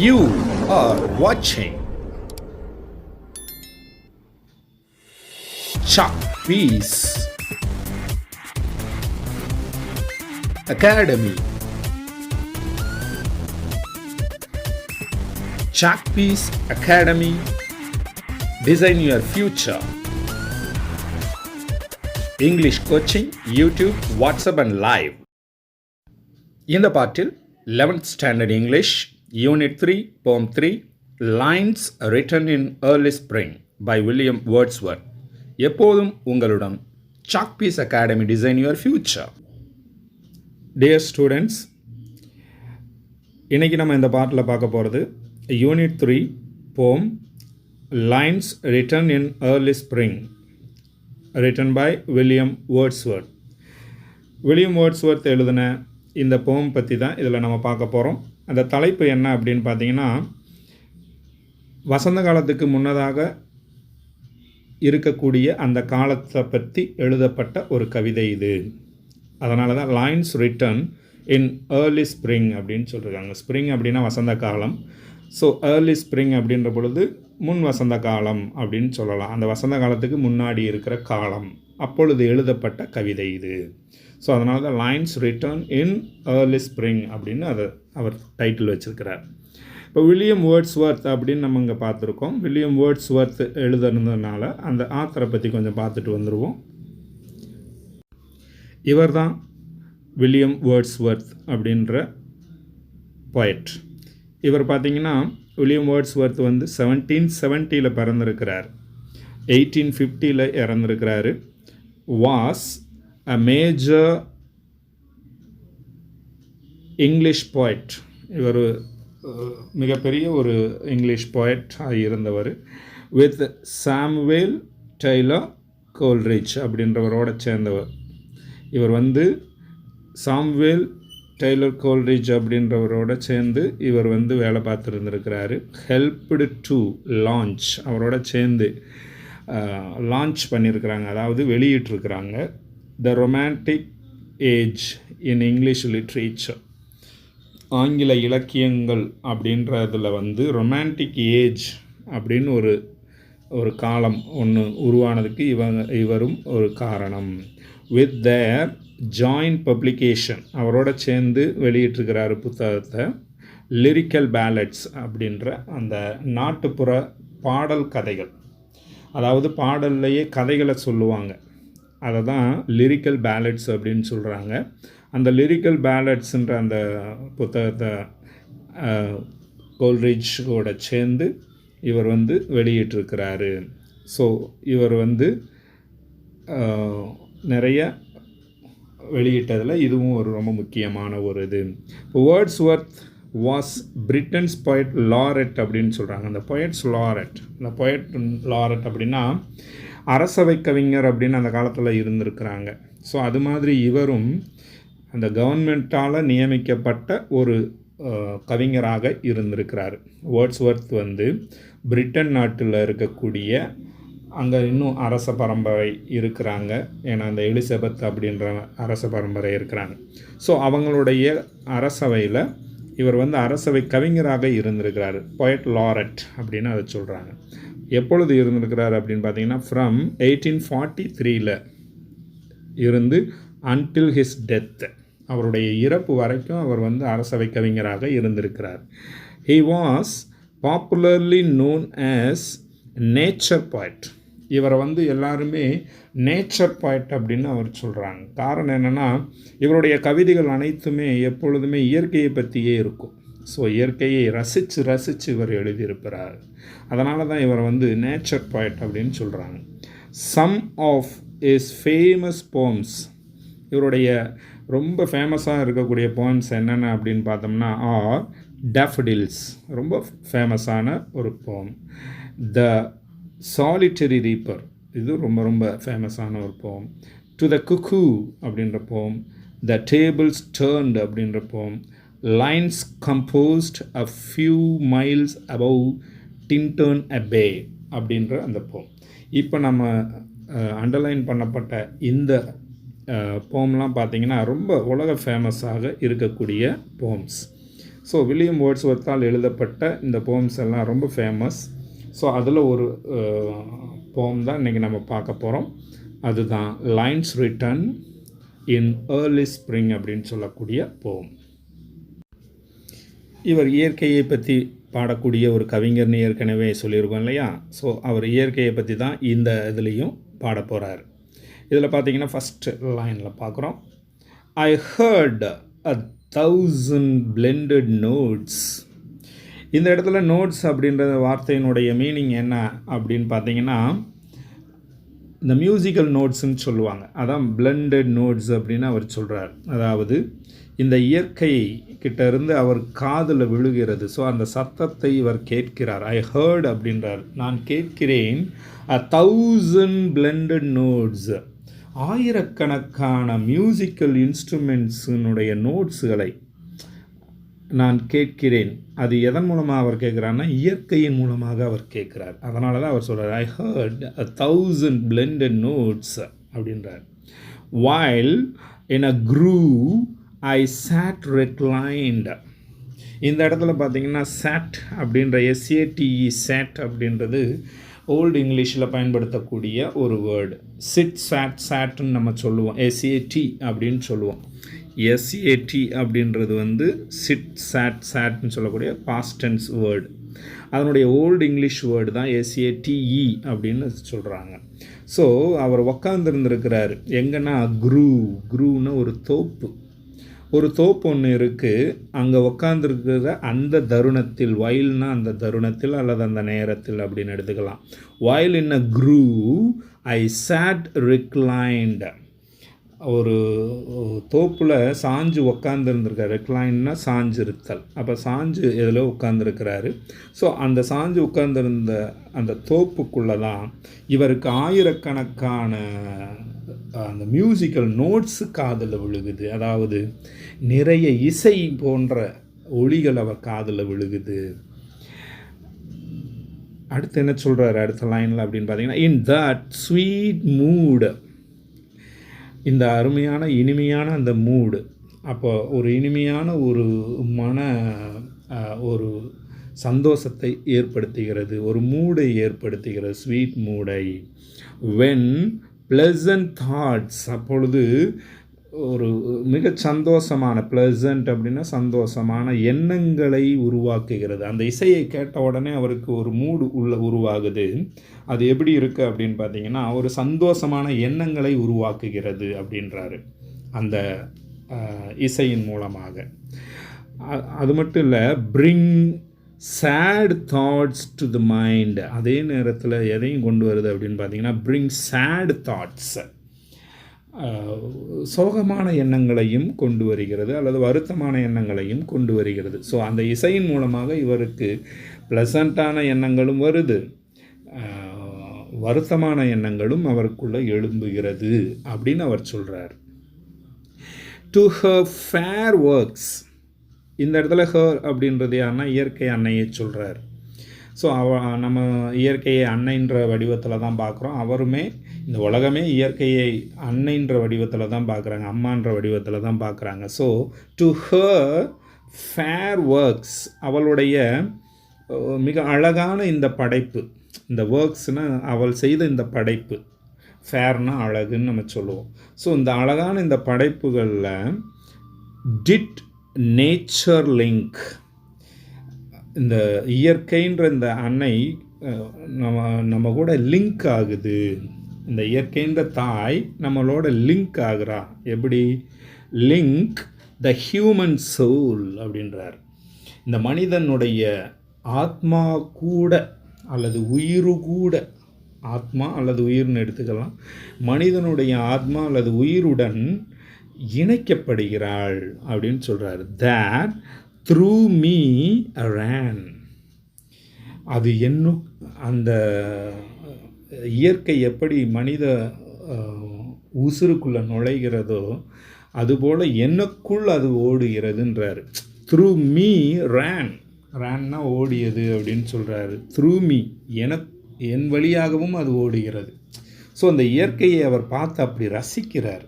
You are watching Chalk Piece Academy. Chalk Piece Academy. Design your future. English coaching, YouTube, WhatsApp and live. இந்த பாட்டில் 11th Standard English, Unit 3, Poem 3, Lines Written in Early Spring by William Wordsworth. எப்போதும் உங்களுடன் Chalk Piece Academy. Design your future. Dear students, இன்னைக்கு நம்ம இந்த பாட்டில் பார்க்க போகிறது Unit 3, Poem Lines Written in Early Spring, written by William Wordsworth. William Wordsworth எழுதின இந்த போம் பற்றி தான் இதில் நம்ம பார்க்க போகிறோம். அந்த தலைப்பு என்ன அப்படின்னு பார்த்தீங்கன்னா, வசந்த காலத்துக்கு முன்னதாக இருக்கக்கூடிய அந்த காலத்தை பற்றி எழுதப்பட்ட ஒரு கவிதை இது. அதனால தான் lines written in early spring அப்படின்னு சொல்லியிருக்காங்க. ஸ்ப்ரிங் அப்படின்னா வசந்த காலம். ஸோ ஏர்லி ஸ்ப்ரிங் அப்படின்ற பொழுது முன் வசந்த காலம் அப்படின்னு சொல்லலாம். அந்த வசந்த காலத்துக்கு முன்னாடி இருக்கிற காலம், அப்பொழுது எழுதப்பட்ட கவிதை இது. ஸோ அதனால தான் lines return in early spring அப்படின்னு அதை அவர் டைட்டில் வச்சுருக்கிறார். இப்போ வில்லியம் வேர்ட்ஸ்வர்த் அப்படின்னு நம்ம இங்கே பார்த்துருக்கோம். வில்லியம் வேர்ட்ஸ்வர்த் எழுதுனதுனால அந்த ஆத்தரை பற்றி கொஞ்சம் பார்த்துட்டு வந்துடுவோம். இவர் தான் வில்லியம் வேர்ட்ஸ்வர்த் அப்படின்ற போயட். இவர் பார்த்திங்கன்னா வில்லியம் வேர்ட்ஸ்வர்த் வந்து 1770 பிறந்திருக்கிறார், 1850 இறந்துருக்கிறாரு. Was a major English poet. இவர் மிகப்பெரிய ஒரு இங்கிலீஷ் போயட்டாக இருந்தவர். வித் சாமுவேல் டெய்லர் கோல்ரிட்ஜ் அப்படின்றவரோட சேர்ந்தவர். இவர் வந்து சாமுவேல் டெய்லர் கோல்ரிட்ஜ் அப்படின்றவரோட சேர்ந்து இவர் வந்து வேலை பார்த்துருந்துருக்கிறாரு. ஹெல்ப்டு டு லான்ச், அவரோட சேர்ந்து லான்ச் பண்ணியிருக்கிறாங்க, அதாவது வெளியிட்டிருக்கிறாங்க the romantic age in English literature. ஆங்கில இலக்கியங்கள் அப்படின்றதில் வந்து ரொமான்டிக் ஏஜ் அப்படின்னு ஒரு காலம் ஒன்று உருவானதுக்கு இவரும் ஒரு காரணம். வித் தேர் ஜாயிண்ட் பப்ளிகேஷன், அவரோட சேர்ந்து வெளியிட்டிருக்கிறாரு புத்தகத்தை. லிரிக்கல் பேலட்ஸ் அப்படின்ற அந்த நாட்டுப்புற பாடல் கதைகள், அதாவது பாடல்லையே கதைகளை சொல்லுவாங்க, அதை தான் லிரிக்கல் பேலட்ஸ் அப்படின்னு சொல்கிறாங்க. அந்த லிரிக்கல் பேலட்ஸுன்ற அந்த புத்தகத்தை கோல்ரிட்ஜோட சேர்ந்து இவர் வந்து வெளியிட்டிருக்கிறாரு. ஸோ இவர் வந்து நிறைய வெளியிட்டதில் இதுவும் ஒரு ரொம்ப முக்கியமான ஒரு இது. இப்போ Wordsworth was Britons poet laureate அப்படின்னு சொல்கிறாங்க. அந்த பொயட்ஸ் லாரெட், இந்த பொயட் லாரெட் அப்படின்னா அரசவை கவிஞர் அப்படின்னு அந்த காலத்தில் இருந்திருக்கிறாங்க. ஸோ அது மாதிரி இவரும் அந்த கவர்மெண்ட்டால் நியமிக்கப்பட்ட ஒரு கவிஞராக இருந்திருக்கிறார். வேர்ட்ஸ்வர்த் வந்து பிரிட்டன் நாட்டில் இருக்கக்கூடிய, அங்கே இன்னும் அரச பரம்பரை இருக்கிறாங்க, ஏன்னா அந்த எலிசபெத் அப்படின்ற அரச பரம்பரை இருக்கிறாங்க. ஸோ அவங்களுடைய அரசவையில் இவர் வந்து அரசவை கவிஞராக இருந்திருக்கிறார். பொயட் லாரெட் அப்படின்னு அதை சொல்கிறாங்க. எப்பொழுது இருந்திருக்கிறார் அப்படின்னு பார்த்தீங்கன்னா, ஃப்ரம் 1843 இருந்து அன்டில் ஹிஸ் டெத், அவருடைய இறப்பு வரைக்கும் அவர் வந்து அரசவை கவிஞராக இருந்திருக்கிறார். He was popularly known as nature poet. இவரை வந்து எல்லாருமே நேச்சர் பாய்ட் அப்படின்னு அவர் சொல்கிறாங்க. காரணம் என்னென்னா, இவருடைய கவிதைகள் அனைத்துமே எப்பொழுதுமே இயற்கையை பற்றியே இருக்கும். ஸோ இயற்கையை ரசித்து இவர் எழுதியிருக்கிறார். அதனால தான் இவர் வந்து நேச்சர் பாய்ட் அப்படின்னு சொல்கிறாங்க. Some of his famous poems, இவருடைய ரொம்ப ஃபேமஸாக இருக்கக்கூடிய போம்ஸ் என்னென்ன அப்படின்னு பார்த்தோம்னா, ஆர் டேஃபடில்ஸ், ரொம்ப ஃபேமஸான ஒரு போம். த சாலிட்டரி ரீப்பர், இது ரொம்ப ரொம்ப ஃபேமஸான ஒரு போம். டு த குக்கூ அப்படின்ற போம். த டேபிள்ஸ் டர்ன்ட் அப்படின்ற poem. Lines composed a few miles above Tintern Abbey அப்படின்ற அந்த போம். இப்போ நம்ம அண்டர்லைன் பண்ணப்பட்ட இந்த போம்லாம் பார்த்திங்கன்னா ரொம்ப உலக ஃபேமஸாக இருக்கக்கூடிய போம்ஸ். ஸோ வில்லியம் வேர்ட்ஸ்வொர்த்தால் எழுதப்பட்ட இந்த போம்ஸ் எல்லாம் ரொம்ப ஃபேமஸ். ஸோ அதில் ஒரு போம் தான் இன்றைக்கி நம்ம பார்க்க போகிறோம். அதுதான் lines written in early spring அப்படின்னு சொல்லக்கூடிய போம். இவர் இயற்கையை பற்றி பாடக்கூடிய ஒரு கவிஞர்னு ஏற்கனவே சொல்லியிருக்கோம் இல்லையா? ஸோ அவர் இயற்கையை பற்றி தான் இந்த இதுலேயும் பாட போகிறார். இதில் பார்த்தீங்கன்னா ஃபஸ்ட்டு லைனில் பார்க்குறோம், ஐ ஹர்ட் 1,000 blended notes. இந்த இடத்துல நோட்ஸ் அப்படின்ற வார்த்தையினுடைய மீனிங் என்ன அப்படின்னு பார்த்தீங்கன்னா, இந்த மியூசிக்கல் நோட்ஸுன்னு சொல்லுவாங்க. அதான் பிளெண்டட் நோட்ஸ் அப்படின்னு அவர் சொல்கிறார். அதாவது இந்த இயற்கை கிட்ட இருந்து அவர் காதில் விழுகிறது. ஸோ அந்த சத்தத்தை இவர் கேட்கிறார். ஐ ஹர்ட் அப்படின்றார், நான் கேட்கிறேன் 1,000 blended notes, ஆயிரக்கணக்கான மியூசிக்கல் இன்ஸ்ட்ருமெண்ட்ஸினுடைய நோட்ஸுகளை நான் கேட்கிறேன். அது எதன் மூலமாக அவர் கேட்குறாருன்னா, இயற்கையின் மூலமாக அவர் கேட்குறார். அதனால தான் அவர் சொல்கிறார் ஐ ஹர்ட் 1,000 blended notes அப்படின்றார். while in a groove I sat reclined. இந்த இடத்துல பார்த்தீங்கன்னா sat அப்படின்ற SATE sat அப்படின்றது ஓல்டு இங்கிலீஷில் பயன்படுத்தக்கூடிய ஒரு வேர்டு. சிட் சாட் சாட்ன்னு நம்ம சொல்லுவோம், SAT அப்படின்னு சொல்லுவோம். SAT அப்படின்றது வந்து சிட் சாட் சாட்னு சொல்லக்கூடிய பாஸ்ட் டென்ஸ் வேர்டு. அதனுடைய ஓல்டு இங்கிலீஷ் வேர்டு தான் SATE அப்படின்னு சொல்கிறாங்க. ஸோ அவர் உக்காந்துருந்துருக்கிறாரு எங்கன்னா குரூன்னு ஒரு தோப்பு ஒன்று இருக்குது. அங்கே உக்காந்துருக்கிற அந்த தருணத்தில், வயல்னா அந்த தருணத்தில் அல்லது அந்த நேரத்தில் அப்படின்னு எடுத்துக்கலாம். while in a groove I sat reclined. ஒரு தோப்பில் சாஞ்சு உக்காந்துருந்துருக்காரு. ரெக்ளைன்னா சாஞ்சு இருத்தல். அப்போ சாஞ்சு இதில் உட்காந்துருக்கிறாரு. ஸோ அந்த சாஞ்சு உட்காந்துருந்த அந்த தோப்புக்குள்ளே தான் இவருக்கு ஆயிரக்கணக்கான அந்த மியூசிக்கல் நோட்ஸு காதில் விழுகுது. அதாவது நிறைய இசை போன்ற ஒளிகள் அவர் காதில் விழுகுது. அடுத்து என்ன சொல்கிறாரு அடுத்த லைனில் அப்படின்னு பார்த்தீங்கன்னா, இன் தட் ஸ்வீட் மூட், இந்த அருமையான இனிமையான அந்த மூடு. அப்போ ஒரு இனிமையான ஒரு ஒரு சந்தோஷத்தை ஏற்படுத்துகிறது, ஒரு மூடை ஏற்படுத்துகிறது, ஸ்வீட் மூடை. வென் ப்ளசன்ட் தாட்ஸ், அப்பொழுது ஒரு மிக சந்தோஷமான, ப்ளசன்ட் அப்படின்னா சந்தோஷமான எண்ணங்களை உருவாக்குகிறது. அந்த இசையை கேட்ட உடனே அவருக்கு ஒரு மூடு உருவாகுது. அது எப்படி இருக்குது அப்படின்னு பார்த்தீங்கன்னா, ஒரு சந்தோஷமான எண்ணங்களை உருவாக்குகிறது அப்படின்றாரு அந்த இசையின் மூலமாக. அது மட்டும் இல்லை, bring sad thoughts to the mind. அதே நேரத்தில் எதையும் கொண்டு வருது அப்படின்னு பார்த்தீங்கன்னா, பிரிங் சேட் தாட்ஸ், சோகமான எண்ணங்களையும் கொண்டு வருகிறது அல்லது வருத்தமான எண்ணங்களையும் கொண்டு வருகிறது. ஸோ அந்த இசையின் மூலமாக இவருக்கு ப்ளசண்ட்டான எண்ணங்களும் வருது, வருத்தமான எண்ணங்களும் அவருக்குள்ளே எழும்புகிறது அப்படின்னு அவர் சொல்கிறார். டு ஹர் ஃபேர் ஒர்க்ஸ், இந்த இடத்துல ஹர் அப்படின்றது யாருன்னா இயற்கை அன்னையை சொல்கிறார். ஸோ நம்ம இயற்கையை அன்னைன்ற வடிவத்தில் தான் பார்க்குறோம். அவருமே இந்த உலகமே இயற்கையை அன்னைன்ற வடிவத்தில் தான் பார்க்குறாங்க, அம்மான்ற வடிவத்தில் தான் பார்க்குறாங்க. So to her fair works, அவளுடைய மிக அழகான இந்த படைப்பு, இந்த ஒர்க்ஸ்னால் அவள் செய்த இந்த படைப்பு, ஃபேர்னா அழகுன்னு நம்ம சொல்லுவோம். ஸோ இந்த அழகான இந்த படைப்புகளில் டிட் நேச்சர் லிங்க், இந்த இயற்கைன்ற இந்த அன்னை நம்ம கூட லிங்க் ஆகுது. இந்த இயற்கைன்ற தாய் நம்மளோட லிங்க் ஆகுறா. எப்படி லிங்க் த ஹியூமன் சோல் அப்படின்றார். இந்த மனிதனுடைய ஆத்மா கூட அல்லது உயிர் கூட, ஆத்மா அல்லது உயிர்னு எடுத்துக்கலாம், மனிதனுடைய ஆத்மா அல்லது உயிருடன் இணைக்கப்படுகிறாள் அப்படின்னு சொல்கிறார். that through me ran, அது என்னும் அந்த இயற்கை எப்படி மனித உசுருக்குள்ளே நுழைகிறதோ அதுபோல் எனக்குள் அது ஓடுகிறதுன்றார். த்ரூ மீ ரேன்னா ஓடியது அப்படின்னு சொல்கிறாரு. த்ரூ மீ, என் வழியாகவும் அது ஓடுகிறது. ஸோ அந்த இயற்கையை அவர் பார்த்து அப்படி ரசிக்கிறார்,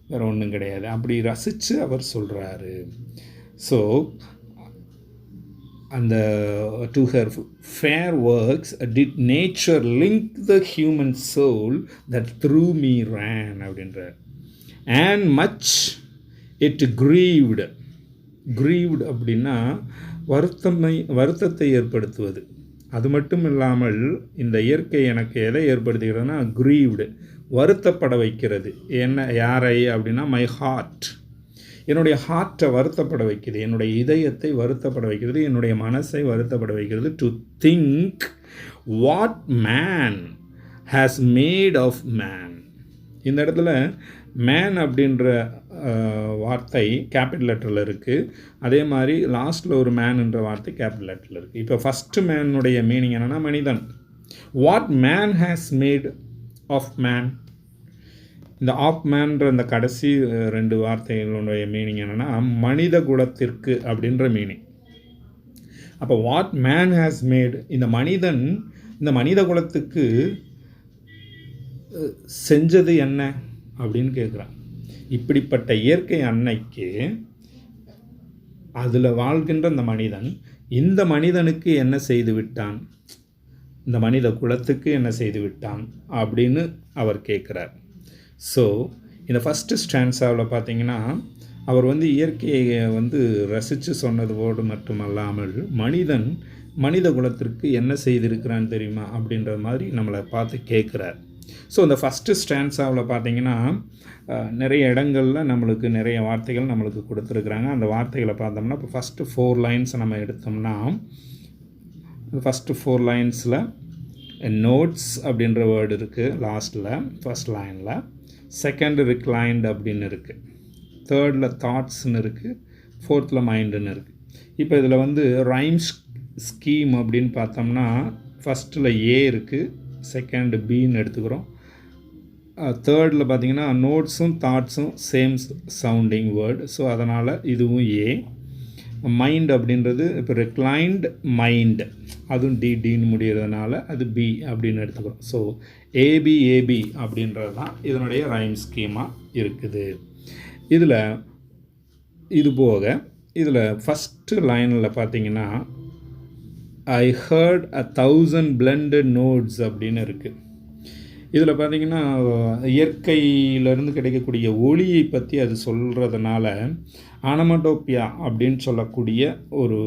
வேறு ஒன்றும் கிடையாது. அப்படி ரசித்து அவர் சொல்கிறாரு. ஸோ அந்த to her fair works did nature link the human soul that through me ran அப்படின்ற and much it grieved அப்படின்னா வருத்தத்தை ஏற்படுத்துவது. அது மட்டும் இல்லாமல் இந்த இயற்கை எனக்கு எதை ஏற்படுத்துகிறதுனா grieved வருத்தப்பட வைக்கிறது. என்ன யாரை அப்படின்னா மை ஹார்ட் என்னுடைய ஹார்ட்டை வருத்தப்பட வைக்கிறது, என்னுடைய இதயத்தை வருத்தப்பட வைக்கிறது, என்னுடைய மனசை வருத்தப்பட வைக்கிறது. To think what man has made of man. இந்த இடத்துல மேன் அப்படின்ற வார்த்தை கேபிட்டல் லெட்டரில் இருக்குது. அதே மாதிரி லாஸ்ட்டில் ஒரு மேன்ன்ற வார்த்தை கேபிட்டல் லெட்டரில் இருக்குது. இப்போ ஃபஸ்ட்டு மேனுடைய மீனிங் என்னென்னா மனிதன். What man has made of man. இந்த ஆஃப் மேன்ற இந்த கடைசி 2 வார்த்தைகளுடைய மீனிங் என்னென்னா மனித குலத்திற்கு அப்படின்ற மீனிங். அப்போ வாட் மேன் ஹேஸ் மேட், இந்த மனித குலத்துக்கு செஞ்சது என்ன அப்படின்னு கேட்குறான். இப்படிப்பட்ட இயற்கை அன்னைக்கு அதில் வாழ்கின்ற இந்த மனிதனுக்கு என்ன செய்து விட்டான், இந்த மனித குலத்துக்கு என்ன செய்து விட்டான் அப்படின்னு அவர் கேட்குறார். ஸோ இந்த ஃபஸ்ட்டு ஸ்டான்ஸாவில் பார்த்தீங்கன்னா அவர் இயற்கையை ரசித்து சொன்னதோடு மட்டுமல்லாமல் மனித குலத்திற்கு என்ன செய்திருக்கிறான்னு தெரியுமா அப்படின்ற மாதிரி நம்மளை பார்த்து கேட்குறார். ஸோ இந்த ஃபஸ்ட்டு ஸ்டான்ஸாவில் பார்த்தீங்கன்னா நிறைய இடங்களில் நம்மளுக்கு நிறைய வார்த்தைகள் நம்மளுக்கு கொடுத்துருக்குறாங்க. அந்த வார்த்தைகளை பார்த்தோம்னா இப்போ ஃபஸ்ட்டு 4 லைன்ஸ் நம்ம எடுத்தோம்னா ஃபஸ்ட்டு 4 லைன்ஸில் நோட்ஸ் அப்படின்ற வேர்டு இருக்குது லாஸ்ட்டில் ஃபஸ்ட் லைனில். செகண்ட் ரிக்ளைன்ட் அப்படின்னு இருக்குது. தேர்டில் தாட்ஸ்ன்னு இருக்குது. ஃபோர்த்தில் மைண்டுன்னு இருக்குது. இப்போ இதில் ரைம்ஸ் ஸ்கீம் அப்படின்னு பார்த்தோம்னா ஃபஸ்ட்டில் ஏ இருக்குது, செகண்ட் பின்னு எடுத்துக்கிறோம். தேர்டில் பார்த்திங்கன்னா நோட்ஸும் தாட்ஸும் சேம் சவுண்டிங் வேர்டு. ஸோ அதனால் இதுவும் ஏ. மைண்ட் அப்படின்றது இப்போ ரிக்ளைன்ட் மைண்ட், அதுவும் டின்னு முடிகிறதுனால அது பி அப்படின்னு எடுத்துக்கிறோம். ஸோ ஏபி அப்படின்றது தான் இதனுடைய ரைம் ஸ்கீமாக இருக்குது. இது போக இதில் ஃபஸ்ட்டு லைனில் பார்த்தீங்கன்னா ஐ ஹர்ட் 1000 blended notes அப்படின்னு இருக்குது. இதில் பார்த்திங்கன்னா இயற்கையிலேருந்து கிடைக்கக்கூடிய ஒளியை பற்றி அது சொல்கிறதுனால ஆனமடோப்பியா அப்படின்னு சொல்லக்கூடிய ஒரு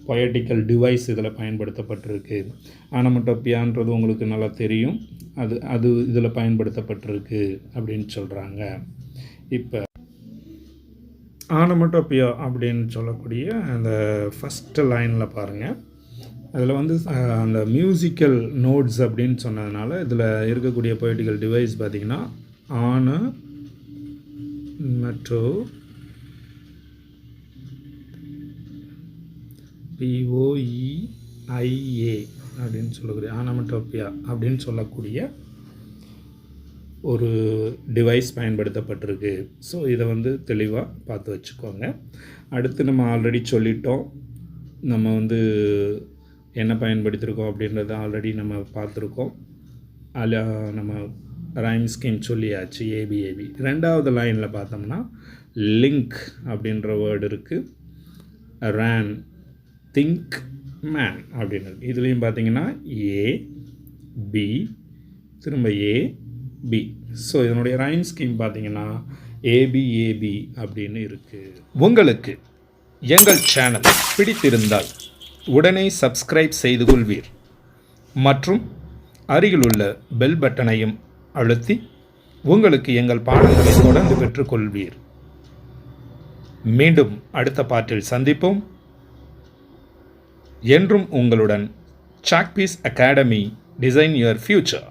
பொயட்டிக்கல் டிவைஸ் இதில் பயன்படுத்தப்பட்டிருக்கு. ஆனமடோப்பியான்றது உங்களுக்கு நல்லா தெரியும், அது இதில் பயன்படுத்தப்பட்டிருக்கு அப்படின்னு சொல்கிறாங்க. இப்போ ஆனமடோப்பியா அப்படின்னு சொல்லக்கூடிய அந்த ஃபஸ்ட்டு லைனில் பாருங்கள், அதில் அந்த மியூசிக்கல் நோட்ஸ் அப்படின்னு சொன்னதுனால இதில் இருக்கக்கூடிய பொயட்டிக்கல் டிவைஸ் பார்த்திங்கன்னா POEIA அப்படின்னு சொல்லக்கூடிய ஆனமடோப்பியா அப்படின்னு சொல்லக்கூடிய ஒரு டிவைஸ் பயன்படுத்தப்பட்டிருக்கு. ஸோ இதை தெளிவாக பார்த்து வச்சுக்கோங்க. அடுத்து நம்ம ஆல்ரெடி சொல்லிட்டோம், நம்ம என்ன பயன்படுத்தியிருக்கோம் அப்படின்றத ஆல்ரெடி நம்ம பார்த்துருக்கோம். அதில் நம்ம ரைம் ஸ்கீம் சொல்லியாச்சு, ஏபி. ரெண்டாவது லைனில் பார்த்தோம்னா லிங்க் அப்படின்ற வேர்டு இருக்குது. ரேன், திங்க், மேன் அப்படின்னு இருக்குது. இதுலேயும் பார்த்தீங்கன்னா ஏபி, திரும்ப ஏபி. ஸோ இதனுடைய ரைம் ஸ்கீம் பார்த்தீங்கன்னா ஏபி அப்படின்னு இருக்குது. உங்களுக்கு எங்கள் சேனல் பிடித்திருந்தால் உடனே சப்ஸ்கிரைப் செய்து கொள்வீர் மற்றும் அருகிலுள்ள பெல் பட்டனையும் அழுத்தி உங்களுக்கு எங்கள் பாடங்களை தொடர்ந்து பெற்றுக்கொள்வீர். மீண்டும் அடுத்த பாட்டில் சந்திப்போம். என்றும் உங்களுடன் chalk piece academy, design your future.